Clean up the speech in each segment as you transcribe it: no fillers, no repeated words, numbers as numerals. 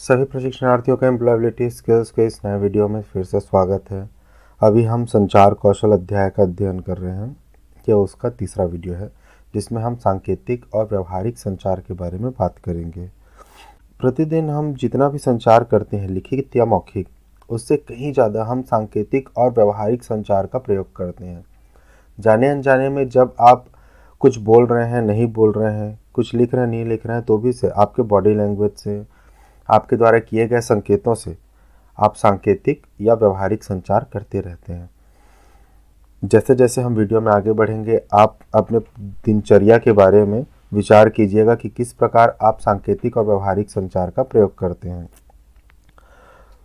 सभी प्रशिक्षणार्थियों का एम्प्लॉयबिलिटी स्किल्स के इस नए वीडियो में फिर से स्वागत है। अभी हम संचार कौशल अध्याय का अध्ययन कर रहे हैं। यह उसका तीसरा वीडियो है जिसमें हम सांकेतिक और व्यवहारिक संचार के बारे में बात करेंगे। प्रतिदिन हम जितना भी संचार करते हैं, लिखित या मौखिक, उससे कहीं ज़्यादा हम सांकेतिक और व्यवहारिक संचार का प्रयोग करते हैं। जाने अनजाने में जब आप कुछ बोल रहे हैं, नहीं बोल रहे हैं, कुछ लिख रहे हैं, नहीं लिख रहे हैं, तो भी से आपके बॉडी लैंग्वेज से, आपके द्वारा किए गए संकेतों से आप सांकेतिक या व्यवहारिक संचार करते रहते हैं। जैसे जैसे हम वीडियो में आगे बढ़ेंगे, आप अपने दिनचर्या के बारे में विचार कीजिएगा कि किस प्रकार आप सांकेतिक और व्यवहारिक संचार का प्रयोग करते हैं।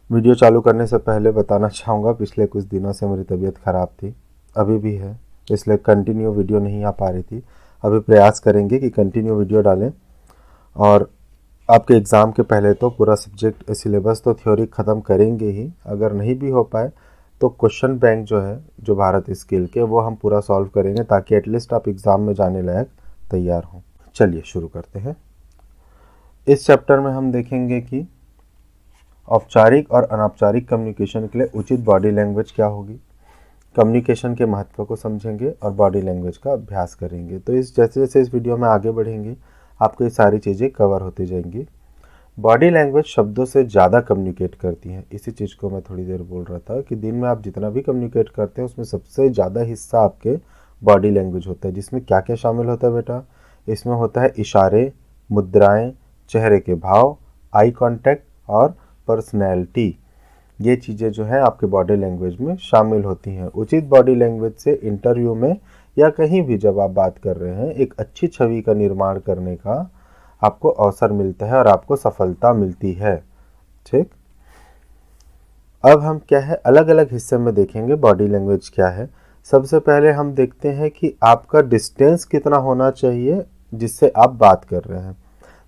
वीडियो चालू करने से पहले बताना चाहूँगा, पिछले कुछ दिनों से मेरी तबीयत ख़राब थी, अभी भी है, इसलिए कंटिन्यू वीडियो नहीं आ पा रही थी। अभी प्रयास करेंगे कि कंटिन्यू वीडियो डालें और आपके एग्ज़ाम के पहले तो पूरा सब्जेक्ट सिलेबस तो थ्योरी ख़त्म करेंगे ही। अगर नहीं भी हो पाए तो क्वेश्चन बैंक जो है, जो भारत स्किल के, वो हम पूरा सॉल्व करेंगे ताकि एटलीस्ट आप एग्ज़ाम में जाने लायक तैयार हों। चलिए शुरू करते हैं। इस चैप्टर में हम देखेंगे कि औपचारिक और अनौपचारिक कम्युनिकेशन के लिए उचित बॉडी लैंग्वेज क्या होगी, कम्युनिकेशन के महत्व को समझेंगे और बॉडी लैंग्वेज का अभ्यास करेंगे। तो जैसे जैसे इस वीडियो में आगे बढ़ेंगे आपको ये सारी चीज़ें कवर होती जाएंगी। बॉडी लैंग्वेज शब्दों से ज़्यादा कम्युनिकेट करती हैं। इसी चीज़ को मैं थोड़ी देर बोल रहा था कि दिन में आप जितना भी कम्युनिकेट करते हैं उसमें सबसे ज़्यादा हिस्सा आपके बॉडी लैंग्वेज होता है। जिसमें क्या क्या शामिल होता है बेटा? इसमें होता है इशारे, मुद्राएं, चेहरे के भाव, आई कांटेक्ट और पर्सनैलिटी। ये चीज़ें जो है आपके बॉडी लैंग्वेज में शामिल होती हैं। उचित बॉडी लैंग्वेज से इंटरव्यू में या कहीं भी जब आप बात कर रहे हैं, एक अच्छी छवि का निर्माण करने का आपको अवसर मिलता है और आपको सफलता मिलती है। ठीक, अब हम क्या है, अलग अलग हिस्से में देखेंगे बॉडी लैंग्वेज क्या है। सबसे पहले हम देखते हैं कि आपका डिस्टेंस कितना होना चाहिए जिससे आप बात कर रहे हैं।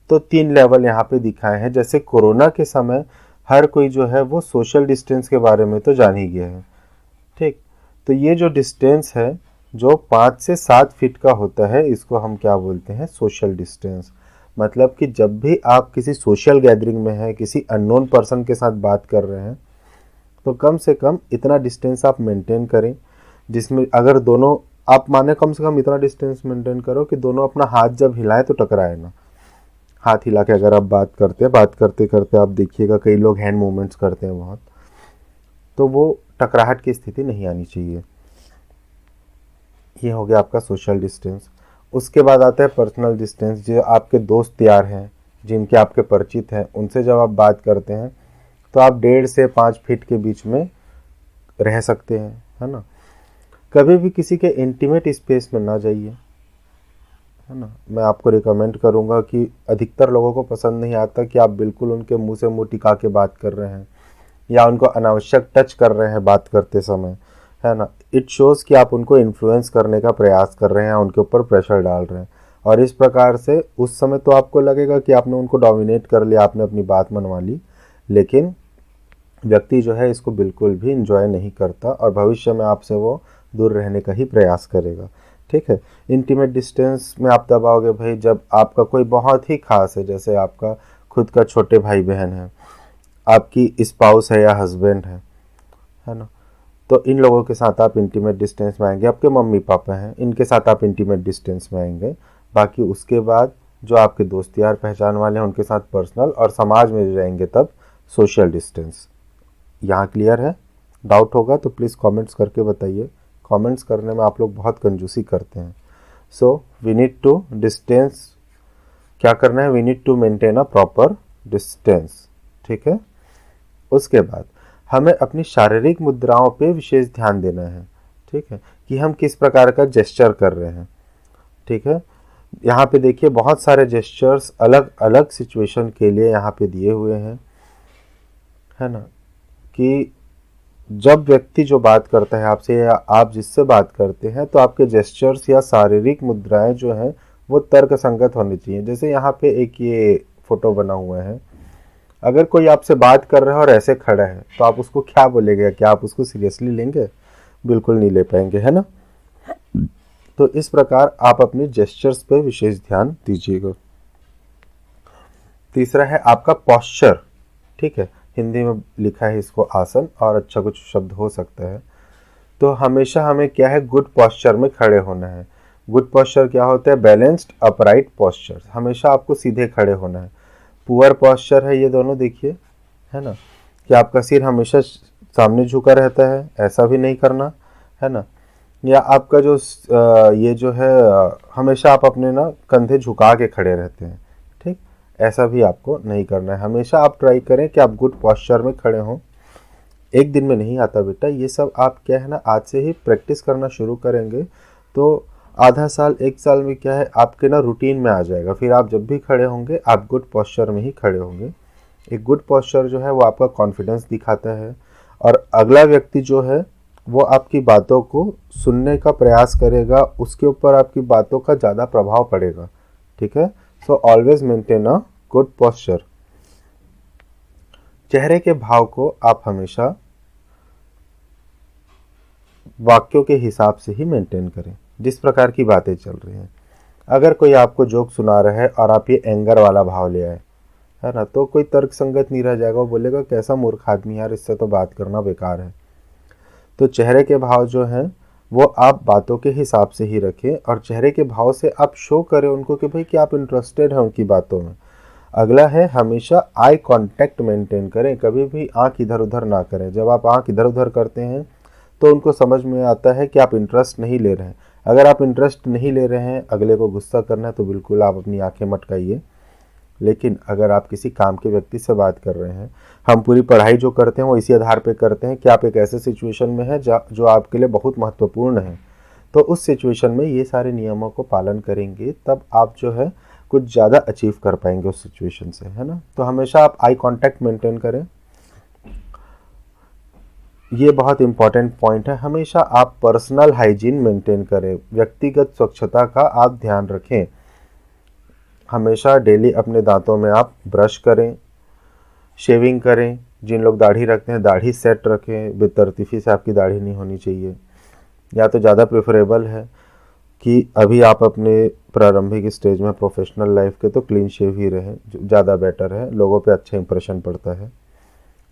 तो 3 लेवल यहाँ पे दिखाए हैं। जैसे कोरोना के समय हर कोई जो है वो सोशल डिस्टेंस के बारे में तो जान ही गया है। ठीक, तो ये जो डिस्टेंस है जो 5 से 7 फीट का होता है, इसको हम क्या बोलते हैं? Social distance. मतलब कि जब भी आप किसी सोशल गैदरिंग में हैं, किसी अननोन पर्सन के साथ बात कर रहे हैं, तो कम से कम इतना डिस्टेंस आप मेंटेन करें, जिसमें अगर दोनों आप माने कम से कम इतना डिस्टेंस मेंटेन करो कि दोनों अपना हाथ जब हिलाएं तो टकराए ना। हाथ हिला के अगर आप बात करते हैं, बात करते करते आप देखिएगा कई लोग हैंड मूवमेंट्स करते हैं बहुत, तो वो टकराहट की स्थिति नहीं आनी चाहिए। ये हो गया आपका सोशल डिस्टेंस। उसके बाद आता है पर्सनल डिस्टेंस। जो आपके दोस्त यार हैं, जिनके आपके परिचित हैं, उनसे जब आप बात करते हैं तो आप 1.5 से 5 फीट के बीच में रह सकते हैं, है ना। कभी भी किसी के इंटीमेट स्पेस में ना जाइए, है ना। मैं आपको रिकमेंड करूँगा कि अधिकतर लोगों को पसंद नहीं आता कि आप बिल्कुल उनके मुंह से मुंह टिका के बात कर रहे हैं या उनको अनावश्यक टच कर रहे हैं बात करते समय, है ना। इट शोज़ कि आप उनको इन्फ्लुएंस करने का प्रयास कर रहे हैं, उनके ऊपर प्रेशर डाल रहे हैं, और इस प्रकार से उस समय तो आपको लगेगा कि आपने उनको डोमिनेट कर लिया, आपने अपनी बात मनवा ली, लेकिन व्यक्ति जो है इसको बिल्कुल भी इंजॉय नहीं करता और भविष्य में आपसे वो दूर रहने का ही प्रयास करेगा। ठीक है। इंटीमेट डिस्टेंस में आप तब आओगे भाई जब आपका कोई बहुत ही खास है, जैसे आपका खुद का छोटे भाई बहन है, आपकी स्पाउस है या हस्बैंड है ना। तो इन लोगों के साथ आप इंटीमेट डिस्टेंस में आएंगे। आपके मम्मी पापा हैं, इनके साथ आप इंटीमेट डिस्टेंस में आएंगे। बाकी उसके बाद जो आपके दोस्त यार पहचान वाले हैं उनके साथ पर्सनल, और समाज में जाएंगे तब सोशल डिस्टेंस। यहाँ क्लियर है? डाउट होगा तो प्लीज़ कमेंट्स करके बताइए। कमेंट्स करने में आप लोग बहुत कंजूसी करते हैं। So we need to distance, क्या करना है? We need to maintain a proper distance. ठीक है। उसके बाद हमें अपनी शारीरिक मुद्राओं पे विशेष ध्यान देना है। ठीक है, कि हम किस प्रकार का जेस्चर कर रहे हैं। ठीक है, यहाँ पे देखिए बहुत सारे जेस्चर्स अलग अलग सिचुएशन के लिए यहाँ पे दिए हुए हैं, है ना। कि जब व्यक्ति जो बात करता है आपसे या आप जिससे बात करते हैं, तो आपके जेस्चर्स या शारीरिक मुद्राएं जो हैं वो तर्क संगत होनी चाहिए। जैसे यहाँ पे एक ये फोटो बना हुआ है, अगर कोई आपसे बात कर रहा है और ऐसे खड़ा है तो आप उसको क्या बोलेंगे? क्या आप उसको सीरियसली लेंगे? बिल्कुल नहीं ले पाएंगे, है ना। तो इस प्रकार आप अपने जेस्चर्स पे विशेष ध्यान दीजिएगा। तीसरा है आपका पॉस्चर। ठीक है, हिंदी में लिखा है इसको आसन, और अच्छा कुछ शब्द हो सकता है। तो हमेशा हमें क्या है, गुड पॉस्चर में खड़े होना है। गुड पॉस्चर क्या होता है, बैलेंस्ड अपराइट पॉस्चर, हमेशा आपको सीधे खड़े होना है। पुअर पॉस्चर है ये दोनों, देखिए, है ना, कि आपका सिर हमेशा सामने झुका रहता है, ऐसा भी नहीं करना, है ना, या आपका जो ये जो है हमेशा आप अपने ना कंधे झुका के खड़े रहते हैं, ठीक, ऐसा भी आपको नहीं करना है। हमेशा आप ट्राई करें कि आप गुड पॉस्चर में खड़े हों। एक दिन में नहीं आता बेटा, ये सब आप क्या है ना, आज से ही प्रैक्टिस करना शुरू करेंगे तो आधा साल 1 साल में क्या है, आपके ना रूटीन में आ जाएगा। फिर आप जब भी खड़े होंगे आप गुड पॉस्चर में ही खड़े होंगे। एक गुड पॉस्चर जो है वो आपका कॉन्फिडेंस दिखाता है, और अगला व्यक्ति जो है वो आपकी बातों को सुनने का प्रयास करेगा, उसके ऊपर आपकी बातों का ज़्यादा प्रभाव पड़ेगा, ठीक है। So always maintain a good posture. चेहरे के भाव को आप हमेशा वाक्यों के हिसाब से ही मेंटेन करें, जिस प्रकार की बातें चल रही हैं। अगर कोई आपको जोक सुना रहा है और आप ये एंगर वाला भाव ले आए, है ना, तो कोई तर्क संगत नहीं रह जाएगा, वो बोलेगा कैसा मूर्ख आदमी यार, इससे तो बात करना बेकार है। तो चेहरे के भाव जो हैं वो आप बातों के हिसाब से ही रखें, और चेहरे के भाव से आप शो करें उनको कि भाई कि आप इंटरेस्टेड हैं उनकी बातों में। अगला है, हमेशा आई कांटेक्ट मेंटेन करें, कभी भी आंख इधर उधर ना करें। जब आप आंख इधर उधर करते हैं तो उनको समझ में आता है कि आप इंटरेस्ट नहीं ले रहे हैं। अगर आप इंटरेस्ट नहीं ले रहे हैं, अगले को गुस्सा करना है, तो बिल्कुल आप अपनी आंखें मटकाइए। लेकिन अगर आप किसी काम के व्यक्ति से बात कर रहे हैं, हम पूरी पढ़ाई जो करते हैं वो इसी आधार पे करते हैं कि आप एक ऐसे सिचुएशन में हैं जो आपके लिए बहुत महत्वपूर्ण है, तो उस सिचुएशन में ये सारे नियमों को पालन करेंगे, तब आप जो है कुछ ज़्यादा अचीव कर पाएंगे उस सिचुएशन से, है ना। तो हमेशा आप आई कांटेक्ट मेंटेन करें, ये बहुत इंपॉर्टेंट पॉइंट है। हमेशा आप पर्सनल हाइजीन मेंटेन करें, व्यक्तिगत स्वच्छता का आप ध्यान रखें। हमेशा डेली अपने दांतों में आप ब्रश करें, शेविंग करें। जिन लोग दाढ़ी रखते हैं दाढ़ी सेट रखें, बेतरतीफी से आपकी दाढ़ी नहीं होनी चाहिए। या तो ज़्यादा प्रेफरेबल है कि अभी आप अपने प्रारंभिक स्टेज में प्रोफेशनल लाइफ के, तो क्लीन शेव ही रहें, ज़्यादा बेटर है, लोगों पे अच्छा इंप्रेशन पड़ता है।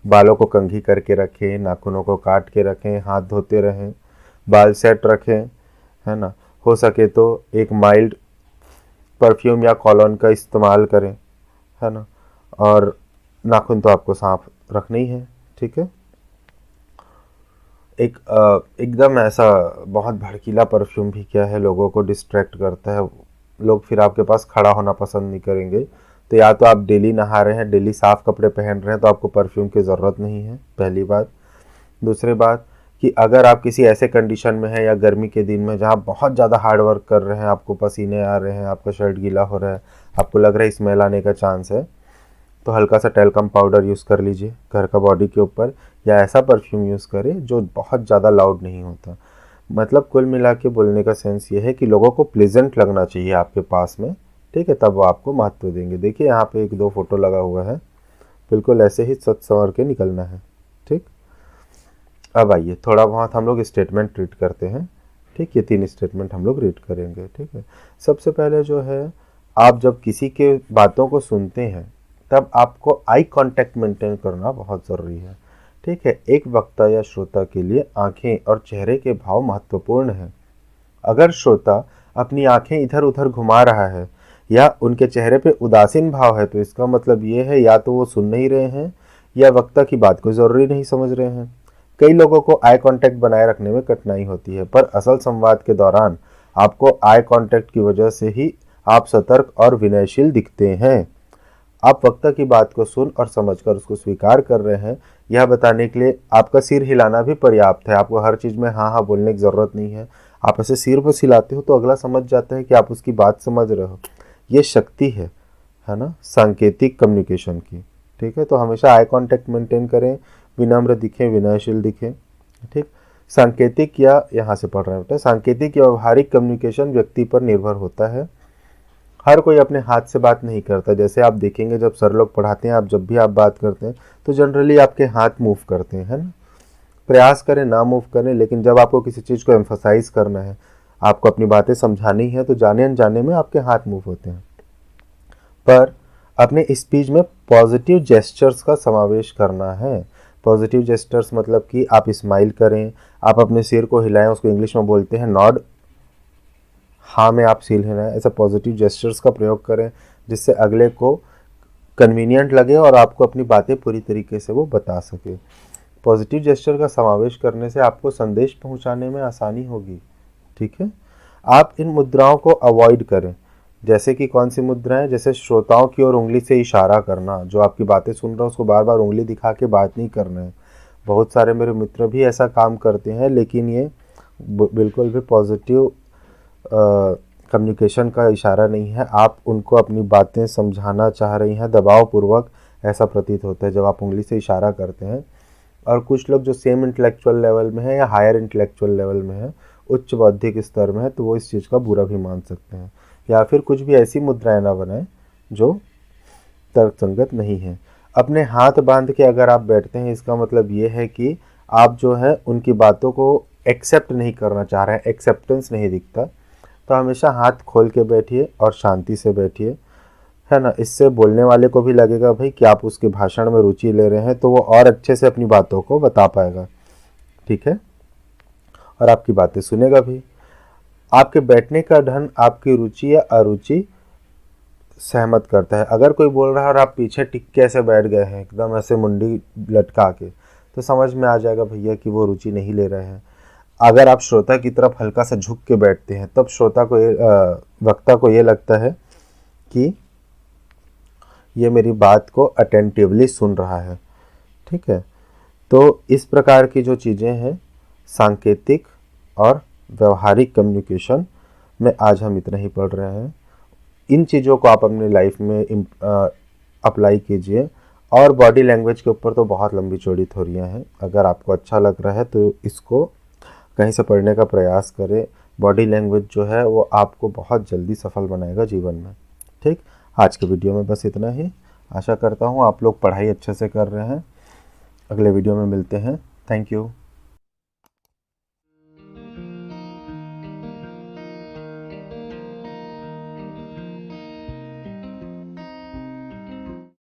बालों को कंघी करके रखें, नाखूनों को काट के रखें, हाथ धोते रहें, बाल सेट रखें, है ना। हो सके तो एक माइल्ड परफ्यूम या कॉलोन का इस्तेमाल करें, है ना। और नाखून तो आपको साफ रखना ही है, ठीक है। एकदम ऐसा बहुत भड़कीला परफ्यूम भी क्या है, लोगों को डिस्ट्रैक्ट करता है, लोग फिर आपके पास खड़ा होना पसंद नहीं करेंगे। तो या तो आप डेली नहा रहे हैं, डेली साफ़ कपड़े पहन रहे हैं, तो आपको परफ्यूम की ज़रूरत नहीं है, पहली बात। दूसरी बात कि अगर आप किसी ऐसे कंडीशन में हैं या गर्मी के दिन में जहाँ बहुत ज़्यादा हार्ड वर्क कर रहे हैं, आपको पसीने आ रहे हैं, आपका शर्ट गीला हो रहा है, आपको लग रहा है स्मेल आने का चांस है, तो हल्का सा टेल्कम पाउडर यूज़ कर लीजिए घर का बॉडी के ऊपर, या ऐसा परफ्यूम यूज़ करें जो बहुत ज़्यादा लाउड नहीं होता। मतलब कुल मिला के बोलने का सेंस ये है कि लोगों को प्लेजेंट लगना चाहिए आपके पास में, ठीक है, तब वो आपको महत्व देंगे। देखिए यहाँ पे 1-2 फोटो लगा हुआ है, बिल्कुल ऐसे ही सच संवर के निकलना है, ठीक। अब आइए थोड़ा बहुत हम लोग स्टेटमेंट रीड करते हैं, ठीक। ये 3 स्टेटमेंट हम लोग रीड करेंगे, ठीक है। सबसे पहले जो है, आप जब किसी के बातों को सुनते हैं तब आपको आई कांटेक्ट मेंटेन करना बहुत ज़रूरी है, ठीक है। एक वक्ता या श्रोता के लिए आंखें और चेहरे के भाव महत्वपूर्ण हैं। अगर श्रोता अपनी आंखें इधर उधर घुमा रहा है या उनके चेहरे पे उदासीन भाव है, तो इसका मतलब ये है या तो वो सुन नहीं रहे हैं या वक्ता की बात को ज़रूरी नहीं समझ रहे हैं। कई लोगों को आई कांटेक्ट बनाए रखने में कठिनाई होती है, पर असल संवाद के दौरान आपको आई कांटेक्ट की वजह से ही आप सतर्क और विनयशील दिखते हैं। आप वक्ता की बात को सुन और समझकर उसको स्वीकार कर रहे हैं, यह बताने के लिए आपका सिर हिलाना भी पर्याप्त है। आपको हर चीज़ में हाँ हाँ बोलने की ज़रूरत नहीं है। आप ऐसे सिर पर हिलाते हो तो अगला समझ जाता है कि आप उसकी बात समझ रहे हो। ये शक्ति है ना, सांकेतिक कम्युनिकेशन की, ठीक है। तो हमेशा आई कांटेक्ट मेंटेन करें, विनम्र दिखें, विनयशील दिखें, ठीक। सांकेतिक या यहाँ से पढ़ रहे हैं बेटा, सांकेतिक या व्यवहारिक कम्युनिकेशन व्यक्ति पर निर्भर होता है। हर कोई अपने हाथ से बात नहीं करता। जैसे आप देखेंगे जब सर लोग पढ़ाते हैं, आप जब भी आप बात करते हैं तो जनरली आपके हाथ मूव करते हैं, है ना। प्रयास करें ना मूव करें, लेकिन जब आपको किसी चीज़ को एम्फसाइज करना है, आपको अपनी बातें समझानी है, तो जाने अनजाने में आपके हाथ मूव होते हैं। पर अपने स्पीच में पॉजिटिव जेस्चर्स का समावेश करना है। पॉजिटिव जेस्चर्स मतलब कि आप स्माइल करें, आप अपने सिर को हिलाएं, उसको इंग्लिश में बोलते हैं नॉड, हाँ में आप सिर हिलाएं। ऐसा पॉजिटिव जेस्चर्स का प्रयोग करें जिससे अगले को कन्वीनियंट लगे और आपको अपनी बातें पूरी तरीके से वो बता सके। पॉजिटिव जेस्चर का समावेश करने से आपको संदेश पहुंचाने में आसानी होगी। ठीक है, आप इन मुद्राओं को अवॉइड करें। जैसे कि कौन सी मुद्राएं, जैसे श्रोताओं की ओर उंगली से इशारा करना, जो आपकी बातें सुन रहा है उसको बार बार उंगली दिखा के बात नहीं करना है। बहुत सारे मेरे मित्र भी ऐसा काम करते हैं, लेकिन ये बिल्कुल भी पॉजिटिव कम्युनिकेशन का इशारा नहीं है। आप उनको अपनी बातें समझाना चाह रही हैं दबावपूर्वक, ऐसा प्रतीत होता है जब आप उंगली से इशारा करते हैं। और कुछ लोग जो सेम इंटेलेक्चुअल लेवल में है या हायर इंटेलेक्चुअल लेवल में है, उच्च बौद्धिक स्तर में है, तो वो इस चीज़ का बुरा भी मान सकते हैं। या फिर कुछ भी ऐसी मुद्राएं ना बनाएं जो तर्कसंगत नहीं है। अपने हाथ बांध के अगर आप बैठते हैं, इसका मतलब ये है कि आप जो है उनकी बातों को एक्सेप्ट नहीं करना चाह रहे हैं, एक्सेप्टेंस नहीं दिखता। तो हमेशा हाथ खोल के बैठिए और शांति से बैठिए, है ना। इससे बोलने वाले को भी लगेगा भाई कि आप उसके भाषण में रुचि ले रहे हैं, तो वो और अच्छे से अपनी बातों को बता पाएगा। ठीक है, और आपकी बातें सुनेगा भी। आपके बैठने का ढंग आपकी रुचि या अरुचि सहमत करता है। अगर कोई बोल रहा है और आप पीछे टिक के ऐसे बैठ गए हैं एकदम ऐसे मुंडी लटका के, तो समझ में आ जाएगा भैया कि वो रुचि नहीं ले रहे हैं। अगर आप श्रोता की तरफ हल्का सा झुक के बैठते हैं, तब श्रोता को वक्ता को ये लगता है कि ये मेरी बात को अटेंटिवली सुन रहा है। ठीक है, तो इस प्रकार की जो चीज़ें हैं सांकेतिक और व्यवहारिक कम्युनिकेशन में आज हम इतना ही पढ़ रहे हैं। इन चीज़ों को आप अपनी लाइफ में अप्लाई कीजिए। और बॉडी लैंग्वेज के ऊपर तो बहुत लंबी चौड़ी थ्योरियाँ हैं, अगर आपको अच्छा लग रहा है तो इसको कहीं से पढ़ने का प्रयास करें। बॉडी लैंग्वेज जो है वो आपको बहुत जल्दी सफल बनाएगा जीवन में। ठीक, आज के वीडियो में बस इतना ही। आशा करता हूँ आप लोग पढ़ाई अच्छे से कर रहे हैं। अगले वीडियो में मिलते हैं। Thank you.